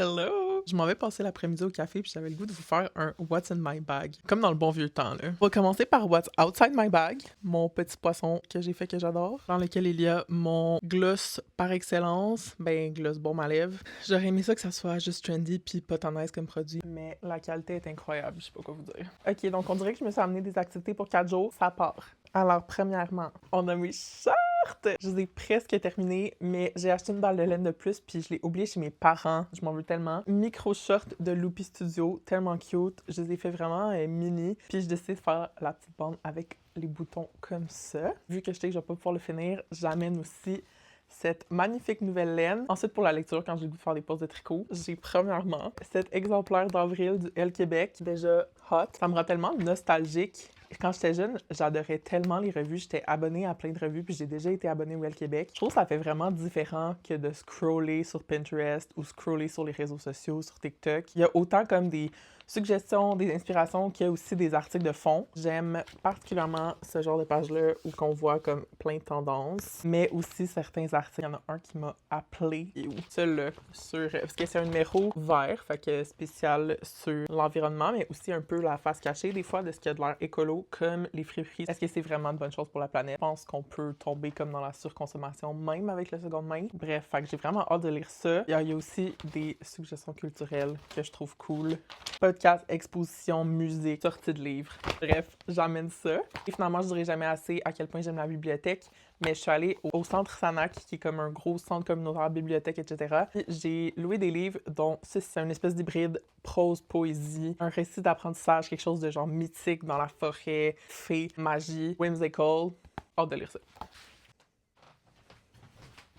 Hello! Je m'en vais passer l'après-midi au café puis j'avais le goût de vous faire un What's in my bag, comme dans le bon vieux temps, là. On va commencer par What's outside my bag, mon petit poisson que j'ai fait que j'adore, dans lequel il y a mon gloss par excellence, gloss baume à lèvres. J'aurais aimé ça que ça soit juste trendy puis pas tant nice comme produit, mais la qualité est incroyable, je sais pas quoi vous dire. Ok, donc on dirait que je me suis amené des activités pour 4 jours, ça part. Alors, premièrement, on a mes shorts! Je les ai presque terminés, mais j'ai acheté une balle de laine de plus, puis je l'ai oublié chez mes parents. Je m'en veux tellement. Micro shorts de Loopy Studio, tellement cute. Je les ai fait vraiment mini, puis je décide de faire la petite bande avec les boutons comme ça. Vu que je sais que je vais pas pouvoir le finir, j'amène aussi cette magnifique nouvelle laine. Ensuite, pour la lecture, quand j'ai le goût de faire des pauses de tricot, j'ai premièrement cet exemplaire d'avril du Elle Québec, déjà hot. Ça me rend tellement nostalgique. Quand j'étais jeune, j'adorais tellement les revues. J'étais abonnée à plein de revues, puis j'ai déjà été abonnée au Elle Québec. Je trouve que ça fait vraiment différent que de scroller sur Pinterest ou scroller sur les réseaux sociaux, sur TikTok. Il y a autant comme des suggestions, des inspirations qu'il y a aussi des articles de fond. J'aime particulièrement ce genre de page-là où qu'on voit comme plein de tendances, mais aussi certains articles. Il y en a un qui m'a appelé, et où? Celui-là, parce que c'est un numéro vert, fait que spécial sur l'environnement, mais aussi un peu la face cachée des fois de ce qui a de l'air écolo, comme les friperies. Est-ce que c'est vraiment de bonne chose pour la planète? Je pense qu'on peut tomber comme dans la surconsommation, même avec le seconde main. Bref, fait que j'ai vraiment hâte de lire ça. Il y a aussi des suggestions culturelles que je trouve cool. Podcast, exposition, musique, sortie de livres. Bref, j'emmène ça. Et finalement, je dirais jamais assez à quel point j'aime la bibliothèque, mais je suis allée au centre Sanac, qui est comme un gros centre communautaire, bibliothèque, etc. Puis j'ai loué des livres dont c'est une espèce d'hybride prose, poésie, un récit d'apprentissage, quelque chose de genre mythique dans la forêt, fée, magie, whimsical. Hâte de lire ça.